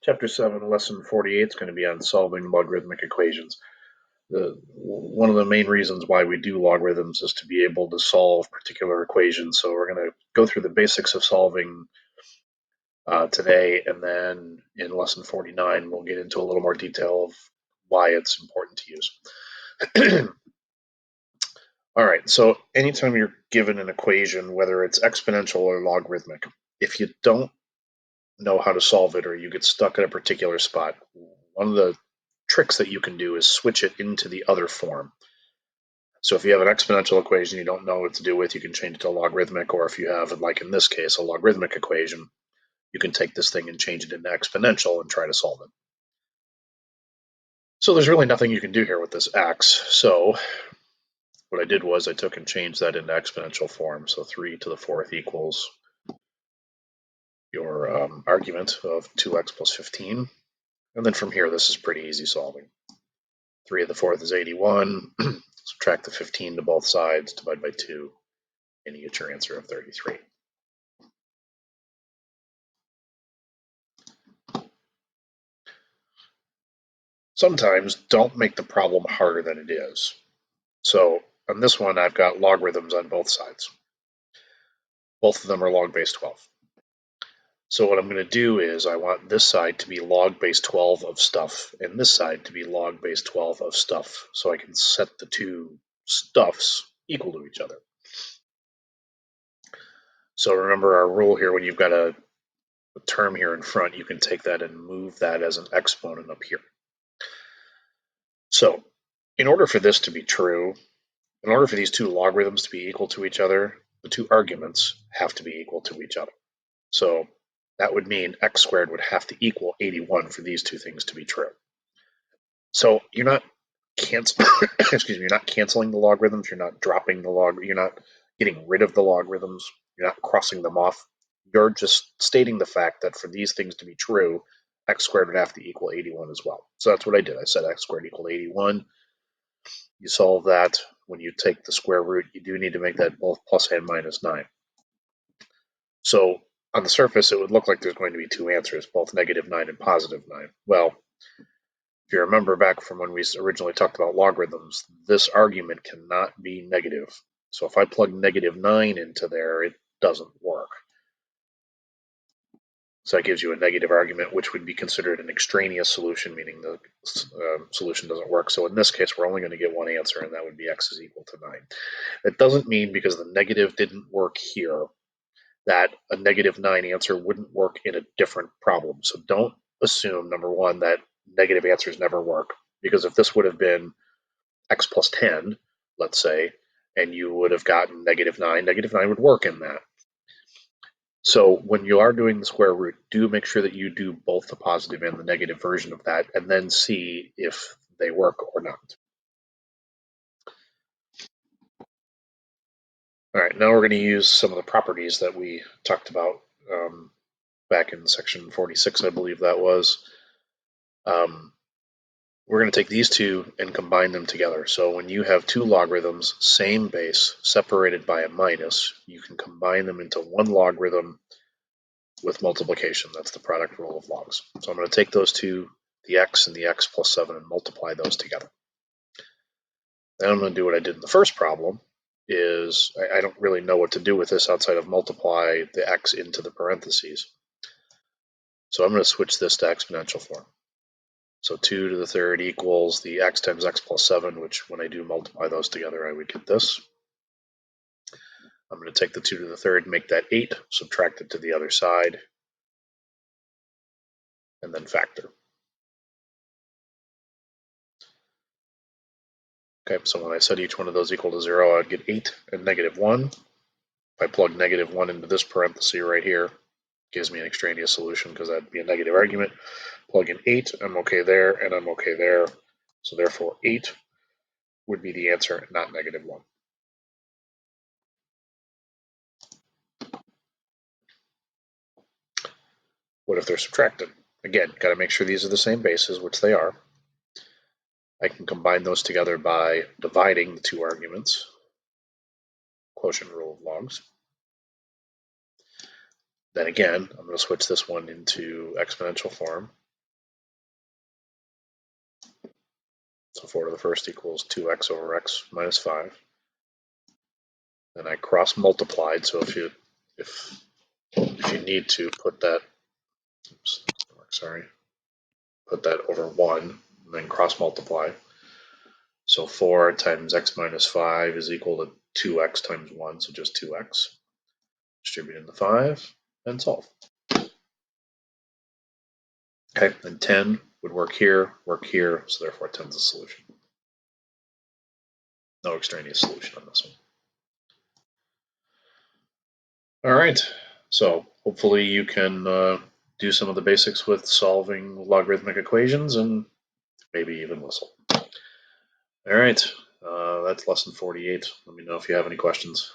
Chapter 7, Lesson 48 is going to be on solving logarithmic equations. One of the main reasons why we do logarithms is to be able to solve particular equations. So we're going to go through the basics of solving today, and then in Lesson 49, we'll get into a little more detail of why it's important to use. All right, so anytime you're given an equation, whether it's exponential or logarithmic, if you don't know how to solve it or you get stuck in a particular spot, one of the tricks that you can do is switch it into the other form. So if you have an exponential equation you don't know what to do with, you can change it to logarithmic, or if you have, like in this case, a logarithmic equation, you can take this thing and change it into exponential and try to solve it. So there's really nothing you can do here with this x. So what I did was I took and changed that into exponential form. So 3 to the 4th equals your argument of 2x plus 15. And then from here, this is pretty easy solving. 3 to the 4th is 81. Subtract the 15 to both sides, divide by 2, and you get your answer of 33. Sometimes don't make the problem harder than it is. So on this one, I've got logarithms on both sides. Both of them are log base 12. So what I'm going to do is I want this side to be log base 12 of stuff, and this side to be log base 12 of stuff, so I can set the two stuffs equal to each other. So remember our rule here, when you've got a term here in front, you can take that and move that as an exponent up here. So in order for this to be true, in order for these two logarithms to be equal to each other, the two arguments have to be equal to each other. So that would mean x squared would have to equal 81 for these two things to be true. So you're not you're not canceling the logarithms, you're not dropping the log, you're not getting rid of the logarithms, you're not crossing them off. You're just stating the fact that for these things to be true, x squared would have to equal 81 as well. So that's what I did. I said x squared equal 81. You solve that. When you take the square root, you do need to make that both plus and minus 9. So on the surface, it would look like there's going to be two answers, both negative 9 and positive 9. Well, if you remember back from when we originally talked about logarithms, this argument cannot be negative. So if I plug negative 9 into there, it doesn't work. So that gives you a negative argument, which would be considered an extraneous solution, meaning the solution doesn't work. So in this case, we're only going to get one answer, and that would be x is equal to 9. That doesn't mean because the negative didn't work here that a negative 9 answer wouldn't work in a different problem. So don't assume, number one, that negative answers never work, because if this would have been x plus 10, let's say, and you would have gotten negative 9 would work in that. So when you are doing the square root, do make sure that you do both the positive and the negative version of that, and then see if they work or not. All right, now we're going to use some of the properties that we talked about back in section 46, I believe that was. We're going to take these two and combine them together. So when you have two logarithms, same base, separated by a minus, you can combine them into one logarithm with multiplication. That's the product rule of logs. So I'm going to take those two, the x and the x plus 7, and multiply those together. Then I'm going to do what I did in the first problem, is I don't really know what to do with this outside of multiply the x into the parentheses. So I'm going to switch this to exponential form. So 2 to the 3rd equals the x times x plus 7, which when I do multiply those together, I would get this. I'm going to take the 2 to the 3rd, make that 8, subtract it to the other side, and then factor. Okay, so when I set each one of those equal to 0, I'd get 8 and negative 1. If I plug negative 1 into this parenthesis right here, it gives me an extraneous solution because that'd be a negative argument. Plug in 8, I'm okay there, and I'm okay there. So therefore 8 would be the answer, not negative 1. What if they're subtracted? Again, got to make sure these are the same bases, which they are. I can combine those together by dividing the two arguments, quotient rule of logs. Then again, I'm going to switch this one into exponential form. So 4 to the first equals 2x over x minus 5. Then I cross multiplied, so if you need to put that, put that over 1, and then cross multiply. So 4 times x minus 5 is equal to 2x times 1, so just 2x. Distribute in the 5 and solve. Okay, and 10 would work here, so therefore 10 is the solution. No extraneous solution on this one. All right, so hopefully you can do some of the basics with solving logarithmic equations and maybe even whistle. All right, that's lesson 48. Let me know if you have any questions.